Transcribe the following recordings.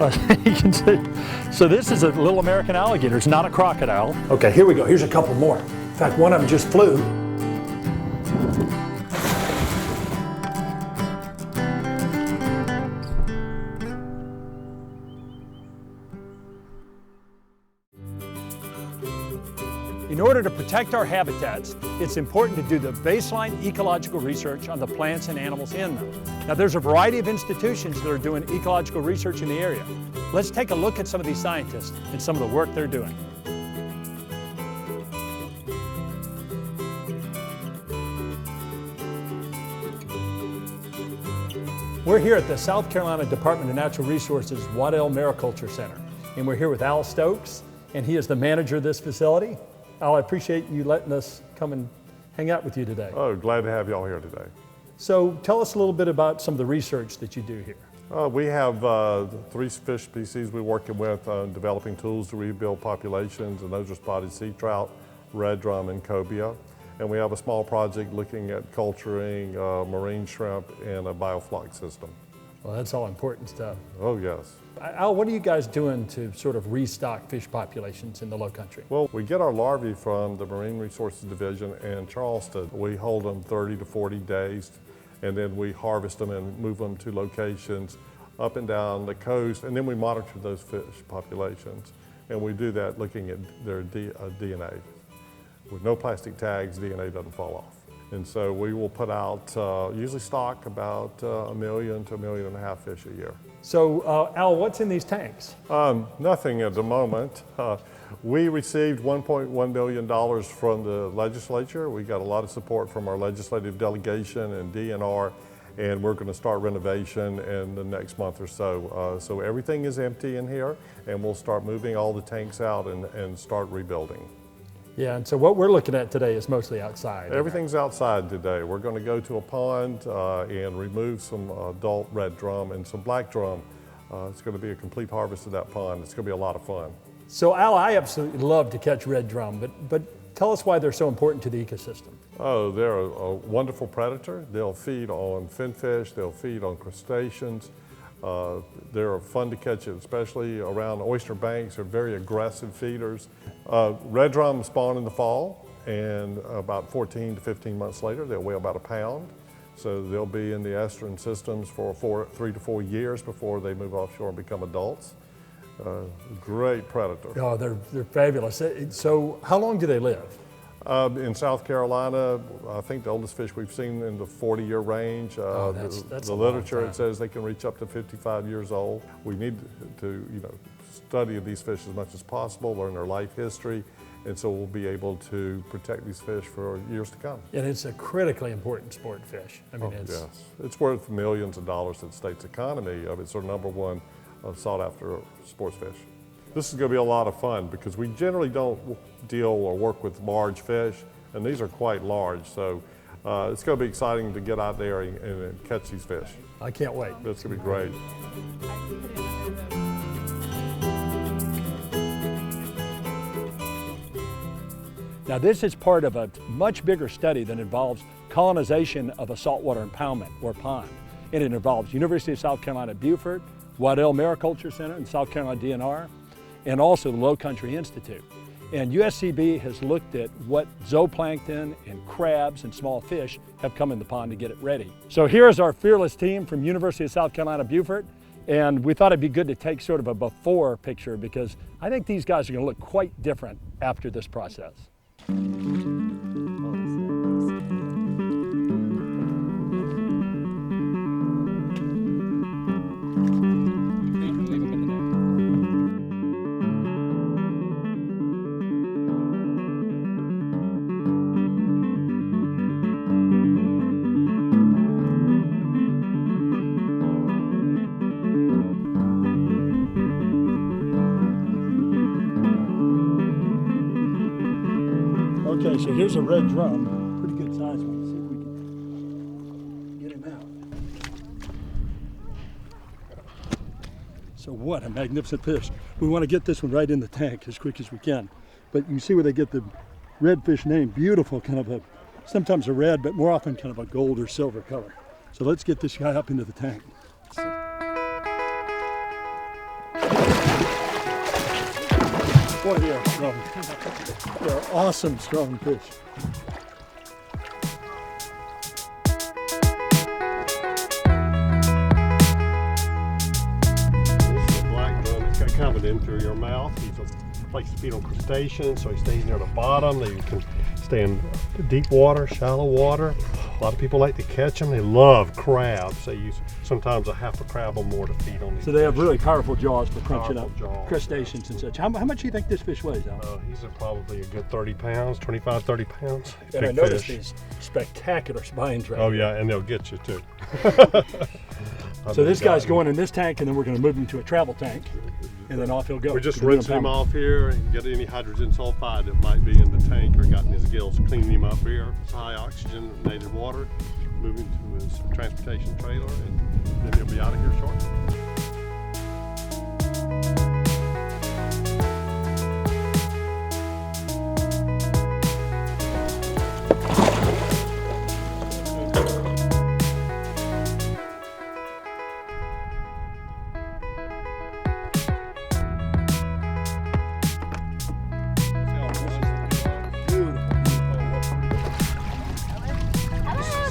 You can see. So this is a little American alligator. It's not a crocodile. Okay, here we go. Here's a couple more. In fact, one of them just flew. In order to protect our habitats, it's important to do the baseline ecological research on the plants and animals in them. Now, there's a variety of institutions that are doing ecological research in the area. Let's take a look at some of these scientists and some of the work they're doing. We're here at the South Carolina Department of Natural Resources Wadden Mariculture Center, and we're here with Al Stokes, and he is the manager of this facility. Al, I appreciate you letting us come and hang out with you today. Oh, glad to have y'all here today. So tell us a little bit about some of the research that you do here. We have 3 fish species we're working with on developing tools to rebuild populations, and those are spotted sea trout, red drum, and cobia. And we have a small project looking at culturing marine shrimp in a biofloc system. Well, that's all important stuff. Oh, yes. Al, what are you guys doing to sort of restock fish populations in the low country? Well, we get our larvae from the Marine Resources Division in Charleston. We hold them 30 to 40 days, and then we harvest them and move them to locations up and down the coast, and then we monitor those fish populations. And we do that looking at their DNA. With no plastic tags, DNA doesn't fall off. And so we will put out, usually stock about 1 million to 1.5 million fish a year. So Al, what's in these tanks? Nothing at the moment. We received $1.1 billion from the legislature. We got a lot of support from our legislative delegation and DNR, and we're going to start renovation in the next month or so. So everything is empty in here, and we'll start moving all the tanks out and start rebuilding. Yeah, and so what we're looking at today is mostly outside. Everything's outside today. We're going to go to a pond and remove some adult red drum and some black drum. It's going to be a complete harvest of that pond. It's going to be a lot of fun. So Al, I absolutely love to catch red drum, but tell us why they're so important to the ecosystem. Oh, they're a wonderful predator. They'll feed on finfish, they'll feed on crustaceans. They're fun to catch, especially around oyster banks. They're very aggressive feeders. Red drum spawn in the fall, and about 14 to 15 months later, they'll weigh about 1 pound. So they'll be in the estuarine systems for 3 to 4 years before they move offshore and become adults. Great predator. Oh, they're fabulous. So how long do they live? In South Carolina, I think the oldest fish we've seen in the 40-year range. That's the literature, it says they can reach up to 55 years old. We need to study these fish as much as possible, learn their life history, and so we'll be able to protect these fish for years to come. And it's a critically important sport fish. I mean, yes. It's worth millions of dollars to the state's economy. It's our #1 sought after sports fish. This is going to be a lot of fun because we generally don't deal or work with large fish, and these are quite large. So it's going to be exciting to get out there and catch these fish. I can't wait. It's going to be great. Now this is part of a much bigger study that involves colonization of a saltwater impoundment or pond. And it involves University of South Carolina Beaufort, Wadden Mariculture Center and South Carolina DNR, and also the Low Country Institute. And USCB has looked at what zooplankton and crabs and small fish have come in the pond to get it ready. So here's our fearless team from University of South Carolina Beaufort, and we thought it'd be good to take sort of a before picture because I think these guys are going to look quite different after this process. Okay, so here's a red drum, pretty good size one. See if we can get him out. So what a magnificent fish. We want to get this one right in the tank as quick as we can. But you see where they get the redfish name, beautiful, kind of a, sometimes a red, but more often kind of a gold or silver color. So let's get this guy up into the tank. Boy, they are strong. They're awesome, strong fish. This is a black drum. It's got kind of an interior mouth. He's a place to feed on crustaceans, so he stays near the bottom. They can stay in deep water, shallow water. A lot of people like to catch them. They love crabs. They use sometimes a half a crab or more to feed on these. So they have fish. really powerful jaws for crunching up Powerful jaws, crustaceans and such. How much do you think this fish weighs, Al? He's probably a good 30 pounds, 25, 30 pounds. And I Big noticed fish. these spectacular spines right Oh here. yeah, and they'll get you too. So this guy's going in this tank, and then we're going to move him to a travel tank, and then off he'll go. We're just to the new rinsing him impoundment. off here and get any hydrogen sulfide that might be in the tank or got in his gills, cleaning him up here. It's high oxygenated water, moving to his transportation trailer, and then he'll be out of here shortly.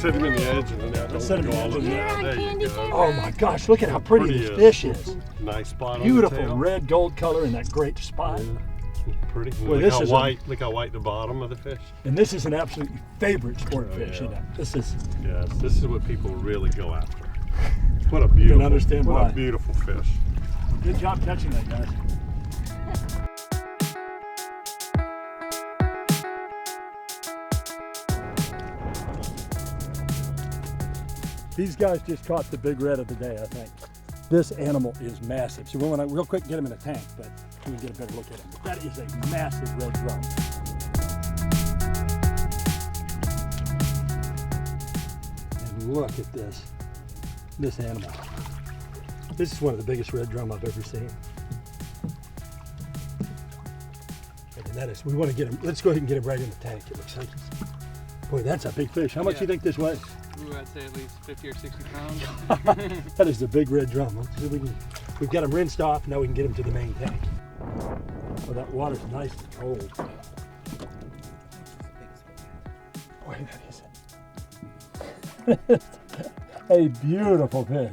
Set him in the edge and then don't Set him go in all the over edge. there. There you go. Oh my gosh, look at how pretty this fish is. Nice spot on the Beautiful tail. red gold color and that great spot. Yeah, pretty. Boy, Look this how is white. Look how white the bottom of the fish. And this is an absolute favorite sport fish. yeah. You know, this is. Yes, this is what people really go after. What a beautiful, understand what why. a beautiful fish. Good job catching that, guys. These guys just caught the big red of the day, I think. This animal is massive. So we want to real quick get him in a tank, but we can get a better look at him. That is a massive red drum. And look at this animal. This is one of the biggest red drum I've ever seen. And that is, we want to get him, let's go ahead and get him right in the tank. It looks like, boy, that's a big fish. How much do you think this weighs? Ooh, I'd say at least 50 or 60 pounds. That is a big red drum. Let's see if we can, we've got him rinsed off, now we can get him to the main tank. Oh, that water's nice and cold. Boy, that is a beautiful fish.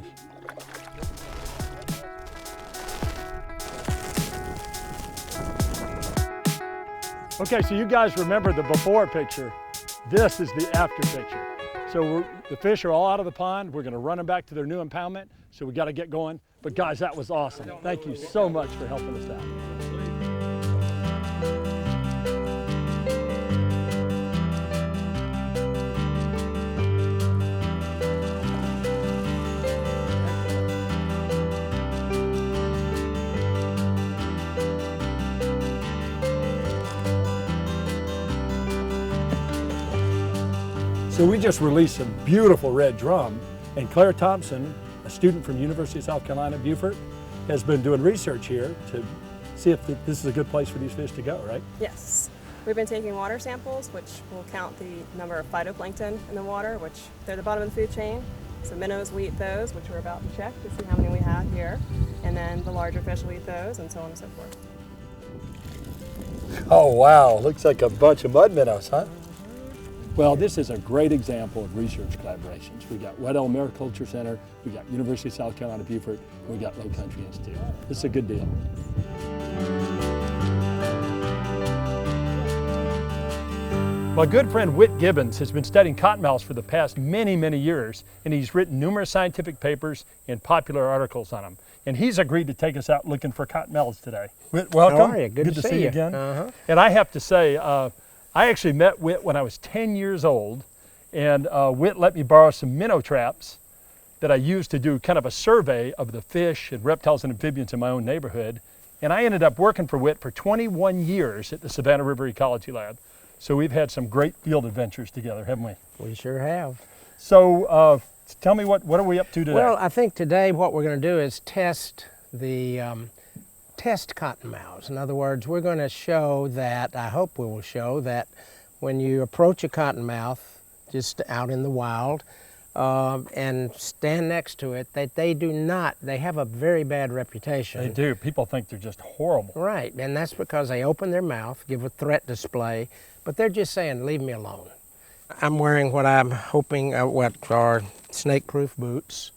Okay, so you guys remember the before picture. This is the after picture. So the fish are all out of the pond. We're gonna run them back to their new impoundment. So we gotta get going. But guys, that was awesome. Thank you so much for helping us out. So we just released some beautiful red drum, and Claire Thompson, a student from University of South Carolina, Beaufort, has been doing research here to see if this is a good place for these fish to go, right? Yes. We've been taking water samples, which will count the number of phytoplankton in the water, which they're the bottom of the food chain. So minnows will eat those, which we're about to check to see how many we have here. And then the larger fish will eat those, and so on and so forth. Oh wow, looks like a bunch of mud minnows, huh? Well, this is a great example of research collaborations. We got Wadden Mariculture Center, we got University of South Carolina, Beaufort, we got Low Country Institute. This is a good deal. My good friend Whit Gibbons has been studying cottonmouths for the past many, many years, and he's written numerous scientific papers and popular articles on them. And he's agreed to take us out looking for cottonmouths today. Whit, welcome. How are you? Good to see see you you again. Uh-huh. And I have to say, I actually met Whit when I was 10 years old, and Whit let me borrow some minnow traps that I used to do kind of a survey of the fish and reptiles and amphibians in my own neighborhood. And I ended up working for Whit for 21 years at the Savannah River Ecology Lab. So we've had some great field adventures together, haven't we? We sure have. So tell me, what are we up to today? Well, I think today what we're going to do is test the test cottonmouths. In other words, we're going to show that, I hope we will show that when you approach a cottonmouth just out in the wild, and stand next to it, that they do not, they have a very bad reputation. They do. People think they're just horrible. Right, and that's because they open their mouth, give a threat display, but they're just saying, leave me alone. I'm wearing what I'm hoping what are snake-proof boots,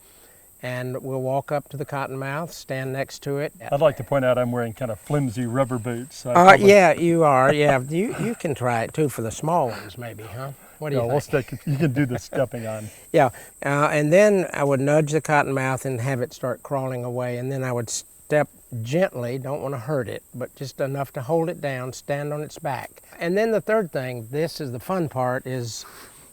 and we'll walk up to the cottonmouth, stand next to it. I'd like to point out I'm wearing kind of flimsy rubber boots. Yeah, you are. Yeah, you can try it too for the small ones, maybe, huh? What do you think? We'll stick. You can do the stepping on. Yeah, and then I would nudge the cottonmouth and have it start crawling away, and then I would step gently, don't want to hurt it, but just enough to hold it down, stand on its back. And then the third thing, this is the fun part, is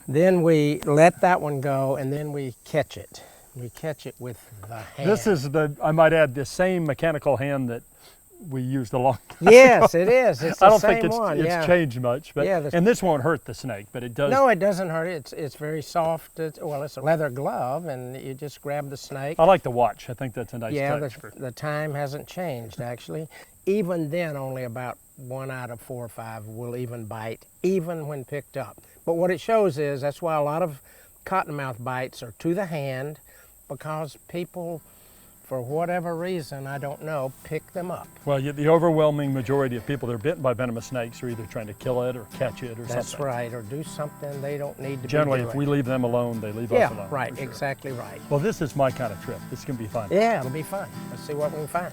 then we let that one go and then we catch it. We catch it with the hand. This is I might add, the same mechanical hand that we used a long time Yes, ago. it is. It's the I don't same think one. it's changed much, but Yeah, and this won't hurt the snake, but it does. No, it doesn't hurt it. It's very soft. Well, it's a leather glove, and you just grab the snake. I like the watch. I think that's a nice Yeah, touch. the time hasn't changed, actually. Even then, only about 1 out of 4 or 5 will even bite, even when picked up. But what it shows is that's why a lot of cottonmouth bites are to the hand, because people, for whatever reason, I don't know, pick them up. Well, the overwhelming majority of people that are bitten by venomous snakes are either trying to kill it or catch it or something. That's right, or do something they don't need to Generally, be doing. if we leave them alone, they leave us alone. Yeah, right, for sure. exactly right. Well, this is my kind of trip. This can be fun. Yeah, it'll be fun. Let's see what we can find.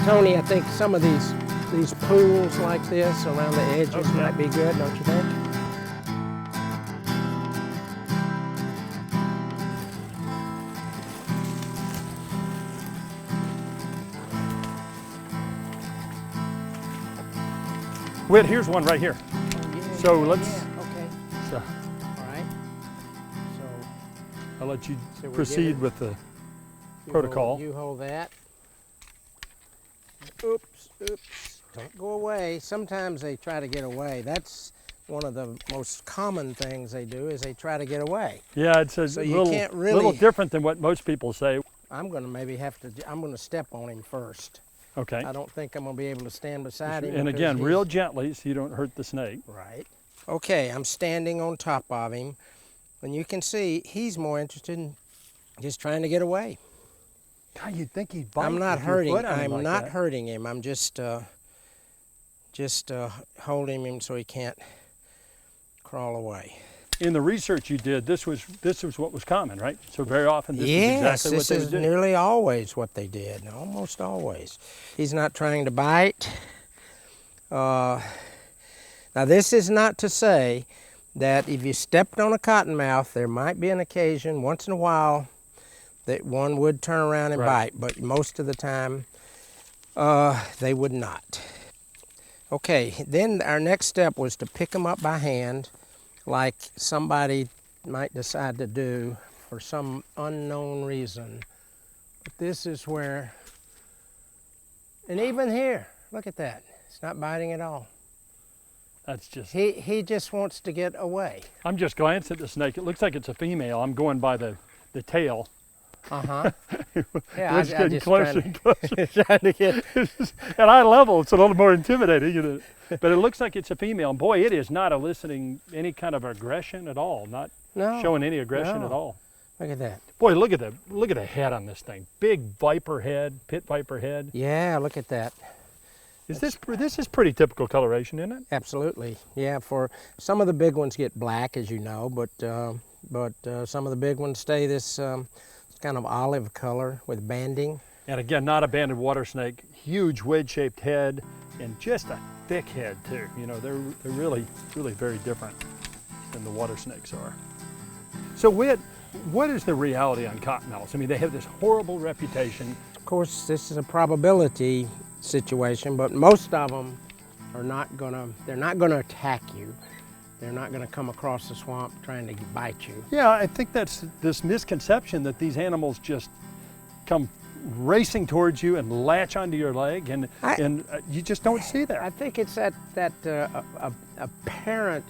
Tony, I think some of these pools like this around the edges might be good, don't you think? Whit, here's one right here. So let's. Okay. So All right. So I'll let you we're proceed giving- with the you protocol. You hold that. Oops, oops. Don't go away. Sometimes they try to get away. That's one of the most common things they do, is they try to get away. Yeah, it's a So you little, can't really- little different than what most people say. I'm going to maybe have to, I'm going to step on him first. Okay. I don't think I'm going to be able to stand beside him. And because again, he's- real gently so you don't hurt the snake. Right. Okay, I'm standing on top of him, and you can see he's more interested in just trying to get away. God, you'd think he'd bite. I'm not with your hurting. foot on him I'm like not that. hurting him. I'm just holding him so he can't crawl away. In the research you did, this was what was common, right? So very often this is Yes, exactly what this they is would do. nearly always what they did. Almost always. He's not trying to bite. Now this is not to say that if you stepped on a cottonmouth, there might be an occasion, once in a while, that one would turn around and Right. bite, but most of the time they would not. Okay, then our next step was to pick them up by hand, like somebody might decide to do for some unknown reason. But this is where, and even here, look at that. It's not biting at all. That's just. He just wants to get away. I'm just glancing at the snake. It looks like it's a female. I'm going by the tail. Uh-huh. Yeah, It's getting closer and closer. trying to get, At eye level, it's a little more intimidating, isn't it? But it looks like it's a female. And boy, it is not eliciting any kind of aggression at all. Not no, showing any aggression no. at all. Look at that. Boy, look at the head on this thing. Big viper head, pit viper head. Yeah, look at that. This is pretty typical coloration, isn't it? Absolutely. Yeah, for some of the big ones get black, as you know, but some of the big ones stay this kind of olive color with banding. And again, not a banded water snake. Huge wedge-shaped head and just a thick head too. You know, they're really very different than the water snakes are. So Whit, what is the reality on cottonmouths? I mean, they have this horrible reputation. Of course, this is a probability situation, but most of them are they're not gonna attack you. They're not gonna come across the swamp trying to bite you. Yeah, I think that's this misconception that these animals just come racing towards you and latch onto your leg, and you just don't see that. I think it's that apparent,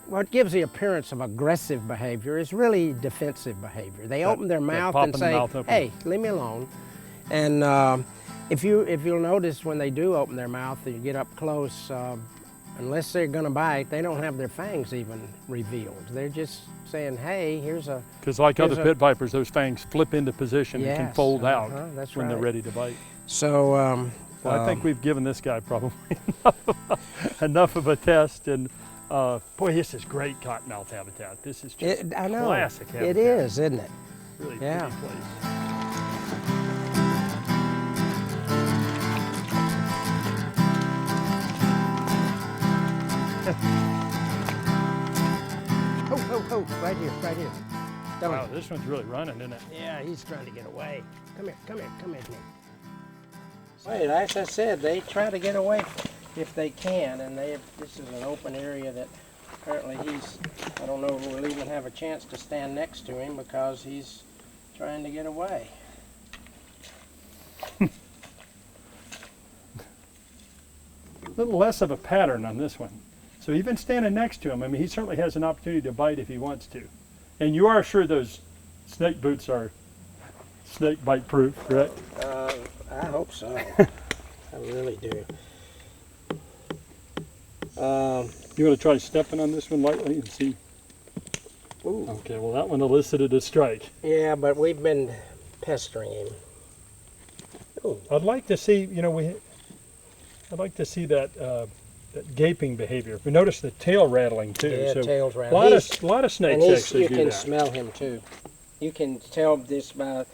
what gives the appearance of aggressive behavior is really defensive behavior. They open their mouth and popping the say, mouth open. hey, leave me alone. And if you'll notice when they do open their mouth and you get up close, unless they're going to bite, they don't have their fangs even revealed. They're just saying, hey, here's a... Because like here's other a- pit vipers, those fangs flip into position and can Yes, fold out that's when they're right. ready to bite. So, Well, I think we've given this guy probably enough of a test. And boy, this is great cottonmouth habitat. This is just I know. classic habitat. It is, isn't it? Really Yeah. pretty place. Oh, right here. Don't. Wow, this one's really running, isn't it? Yeah, he's trying to get away. Come here, Nick. Wait, as I said, they try to get away if they can, and this is an open area that apparently I don't know if we'll even have a chance to stand next to him because he's trying to get away. A little less of a pattern on this one. So even standing next to him, I mean, he certainly has an opportunity to bite if he wants to. And you are sure those snake boots are snake bite proof, correct? I hope so. I really do. You want to try stepping on this one lightly and see? Ooh. Okay, well that one elicited a strike. Yeah, but we've been pestering him. Ooh. I'd like to see, I'd like to see that that gaping behavior. We notice the tail rattling too. Yeah, so tail's a rattling. lot of snakes And actually you do can that. smell him too. You can tell this by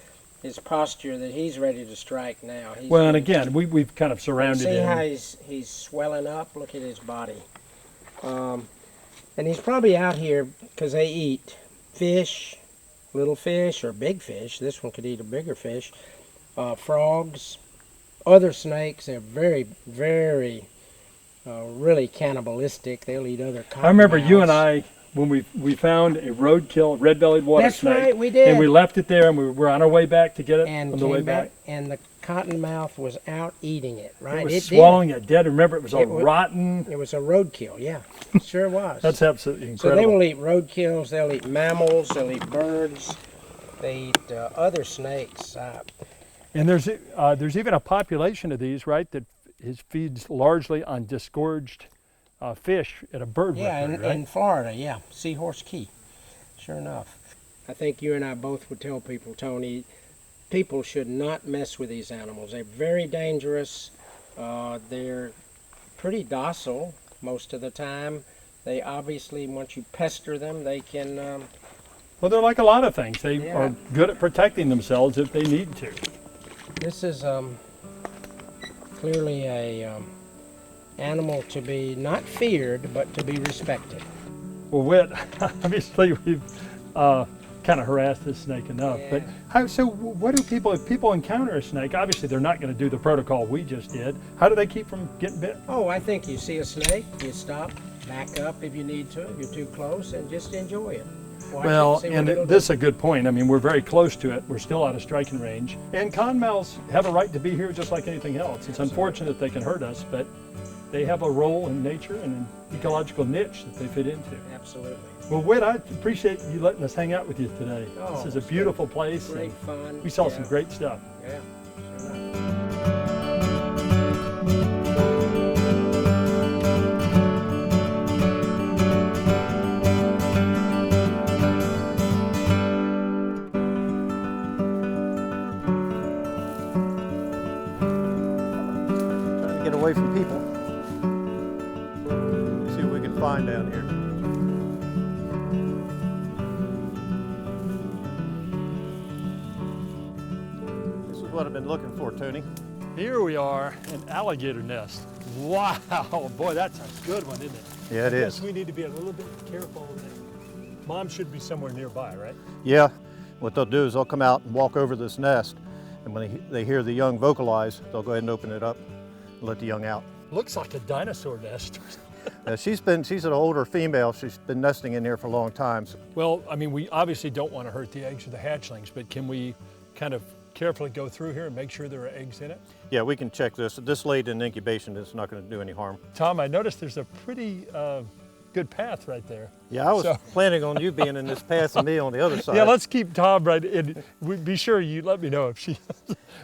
his posture that he's ready to strike now. He's Well, and ready to again, we've kind of surrounded See him. how he's swelling up? Look at his body. And he's probably out here because they eat fish, little fish or big fish. This one could eat a bigger fish. Frogs, other snakes. They're very, very, really cannibalistic. They'll eat other I remember you and cottonmouths. I, when we found a roadkill red-bellied water That's snake. right, we did. And we left it there and we were on our way back to get it And on the way came back. and the cottonmouth was out eating it. Right, It was did. swallowing it dead. Remember, it was all It was- rotten. It was a roadkill. Yeah, sure was. That's absolutely So incredible. they will eat roadkills, they'll eat mammals, they'll eat birds, they eat other snakes. And there's even a population of these, right, that feeds largely on disgorged fish at a bird Yeah, rookery, right? in Florida, yeah, Seahorse Key, sure enough. I think you and I both would tell people, Tony, people should not mess with these animals. They're very dangerous. They're pretty docile most of the time. They obviously, once you pester them, they can... Well, they're like a lot of things. They Yeah. are good at protecting themselves if they need to. This is clearly a animal to be not feared, but to be respected. Well, Whit, obviously we've kind of harassed this snake enough. Yeah. But what do people, if people encounter a snake, obviously they're not going to do the protocol we just did. How do they keep from getting bit? Oh, I think you see a snake, you stop, back up if you need to, if you're too close, and just enjoy it. Watch Well, it, see what and it'll this is do. a good point. I mean, we're very close to it. We're still out of striking range. And cottonmouths have a right to be here just like anything else. It's unfortunate they can hurt us, but they have a role in nature and an ecological niche that they fit into. Absolutely. Well, Whit, I appreciate you letting us hang out with you today. Oh, This is a it's beautiful place. Great and fun. We saw Yeah. some great stuff. Yeah, sure enough. Trying to get away from people. See what we can find down here. This is what I've been looking for, Tony. Here we are, an alligator nest. Wow, boy, that's a good one, isn't it? Yeah, it I is. guess we need to be a little bit careful. Mom should be somewhere nearby, right? Yeah, what they'll do is they'll come out and walk over this nest, and when they hear the young vocalize, they'll go ahead and open it up and let the young out. Looks like a dinosaur nest. She's an older female. She's been nesting in here for a long time. Well, I mean, we obviously don't want to hurt the eggs of the hatchlings, but can we kind of carefully go through here and make sure there are eggs in it? Yeah, we can check this. This late in incubation is not going to do any harm. Tom, I noticed there's a pretty good path right there. Yeah, I was So- planning on you being in this path and me on the other side. Yeah, let's keep Tom right in. Be sure you let me know if she.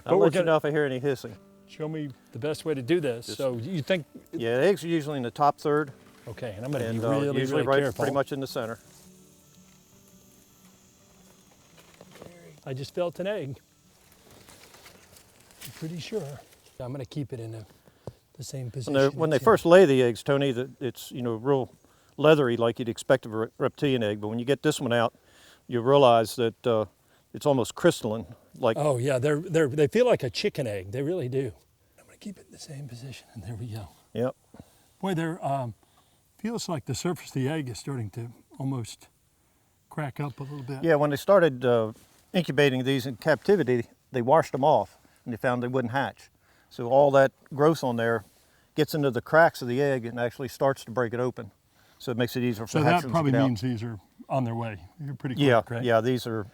I'll let you know if I hear any hissing. show me the best way to do this. So you think, Yeah, the eggs are usually in the top third, okay, and I'm going to be and really, usually really right careful. pretty much in the center. I just felt an egg. I'm pretty sure. I'm going to keep it in the same position. When they it's in. first lay the eggs, Tony, it's real leathery like you'd expect of a reptilian egg. But when you get this one out, you realize that it's almost crystalline. Like Oh yeah, they feel like a chicken egg. They really do. I'm going to keep it in the same position, and there we go. Yep. Boy, feels like the surface of the egg is starting to almost crack up a little bit. Yeah, when they started incubating these in captivity, they washed them off, and they found they wouldn't hatch. So all that growth on there gets into the cracks of the egg and actually starts to break it open. So it makes it easier for So hatchlings that probably to get means these are on their way. You're pretty quick, Yeah, right? yeah, these are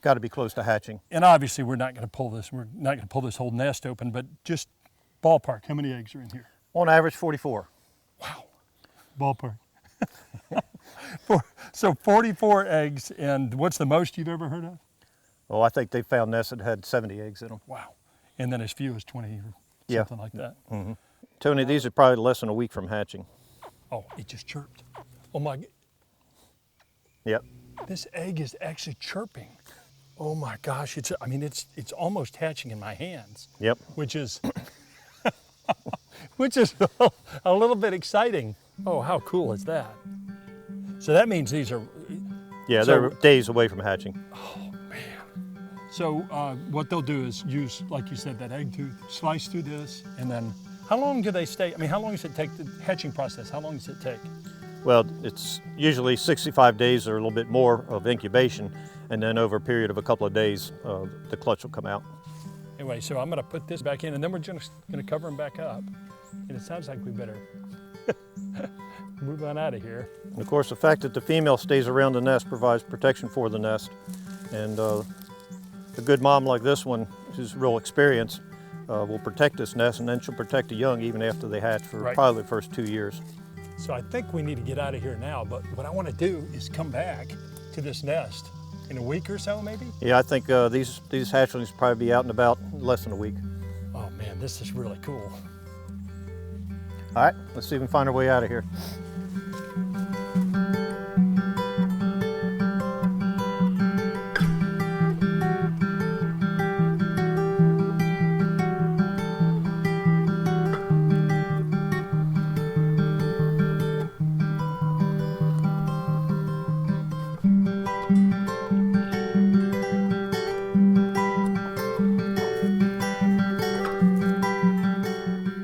got to be close to hatching. And obviously we're not going to pull this. We're not going to pull this whole nest open, but just ballpark. How many eggs are in here? On average, 44. Wow, ballpark. So 44 eggs, and what's the most you've ever heard of? Oh, I think they found nests that had 70 eggs in them. Wow, and then as few as 20 or Yeah. something like that. Tony, these are probably less than a week from hatching. Oh, it just chirped. Oh my, Yep. this egg is actually chirping. Oh my gosh, it's almost hatching in my hands. Yep. Which is which is a little bit exciting. Oh, how cool is that? So that means these are, Yeah, So- they're days away from hatching. so what they'll do is use, like you said, that egg tooth, slice through this, and then how long do they stay? I mean, how long does it take, the hatching process? How long does it take? Well, it's usually 65 days or a little bit more of incubation, and then over a period of a couple of days, the clutch will come out. Anyway, so I'm gonna put this back in, and then we're just gonna cover them back up. And it sounds like we better move on out of here. And of course, the fact that the female stays around the nest provides protection for the nest. And a good mom like this one, who's real experienced, will protect this nest, and then she'll protect the young even after they hatch for Right. probably the first 2 years. So I think we need to get out of here now, but what I want to do is come back to this nest in a week or so, maybe? Yeah, I think these hatchlings will probably be out in about less than a week. Oh man, this is really cool. All right, let's see if we can find our way out of here.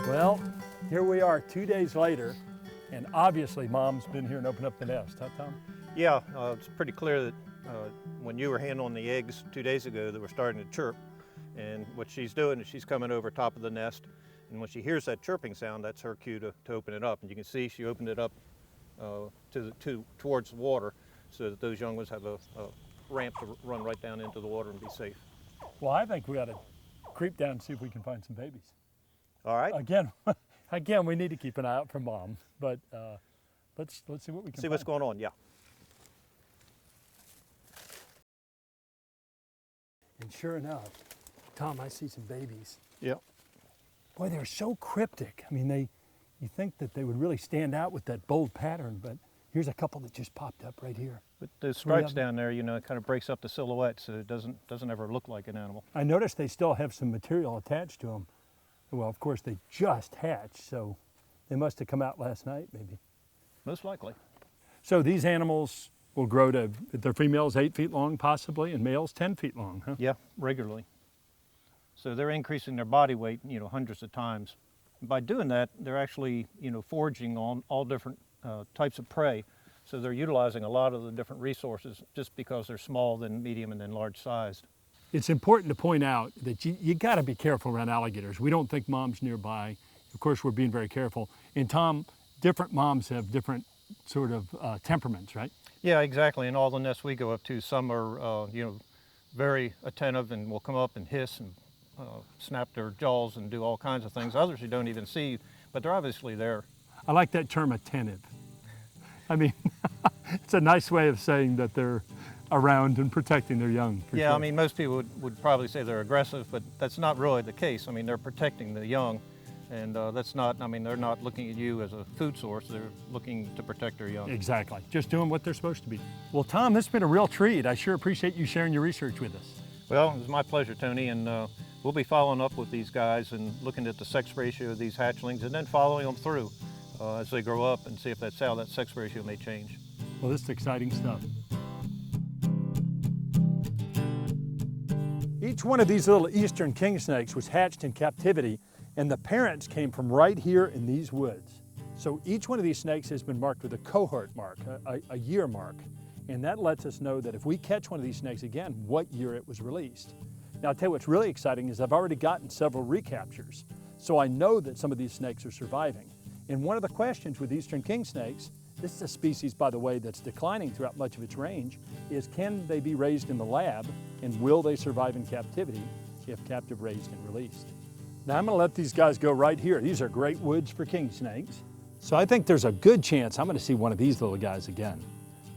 Well, here we are 2 days later, and obviously Mom's been here and opened up the nest, huh, Tom? Yeah, it's pretty clear that when you were handling the eggs 2 days ago, they were starting to chirp. And what she's doing is she's coming over top of the nest, and when she hears that chirping sound, that's her cue to open it up. And you can see she opened it up towards the water, so that those young ones have a ramp to run right down into the water and be safe. Well, I think we ought to creep down and see if we can find some babies. All right, Again, we need to keep an eye out for Mom, but let's see what we can see what's find. going on. Yeah. And sure enough, Tom, I see some babies. Yep. Boy, they're so cryptic. I mean, you think that they would really stand out with that bold pattern, but here's a couple that just popped up right here. But those stripes down there, you know, it kind of breaks up the silhouette, so it doesn't ever look like an animal. I noticed they still have some material attached to them. Well, of course, they just hatched, so they must have come out last night, maybe. Most likely. So these animals will grow to, their females 8 feet long possibly, and males 10 feet long, huh? Yeah, regularly. So they're increasing their body weight, you know, hundreds of times. By doing that, they're actually, you know, foraging on all different types of prey. So they're utilizing a lot of the different resources just because they're small, then medium, and then large sized. It's important to point out that you got to be careful around alligators. We don't think Mom's nearby. Of course, we're being very careful. And Tom, different moms have different sort of temperaments, right? Yeah, exactly. In all the nests we go up to, some are, you know, very attentive and will come up and hiss and snap their jaws and do all kinds of things. Others you don't even see, but they're obviously there. I like that term, attentive. I mean, it's a nice way of saying that they're around and protecting their young. for Yeah, sure. I mean, most people would probably say they're aggressive, but that's not really the case. I mean, they're protecting the young, and that's not, I mean, they're not looking at you as a food source. They're looking to protect their young. Exactly, just doing what they're supposed to be. Well, Tom, this has been a real treat. I sure appreciate you sharing your research with us. Well, it was my pleasure, Tony, and we'll be following up with these guys and looking at the sex ratio of these hatchlings and then following them through as they grow up and see if that's how that sex ratio may change. Well, this is exciting stuff. Each one of these little eastern king snakes was hatched in captivity, and the parents came from right here in these woods. So each one of these snakes has been marked with a cohort mark, a year mark. And that lets us know that if we catch one of these snakes again, what year it was released. Now, I'll tell you what's really exciting is I've already gotten several recaptures. So I know that some of these snakes are surviving. And one of the questions with eastern king snakes, this is a species, by the way, that's declining throughout much of its range, is can they be raised in the lab and will they survive in captivity if captive raised and released? Now I'm gonna let these guys go right here. These are great woods for king snakes. So I think there's a good chance I'm gonna see one of these little guys again.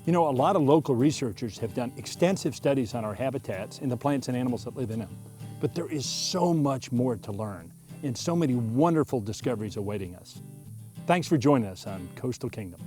You know, a lot of local researchers have done extensive studies on our habitats and the plants and animals that live in them. But there is so much more to learn and so many wonderful discoveries awaiting us. Thanks for joining us on Coastal Kingdom.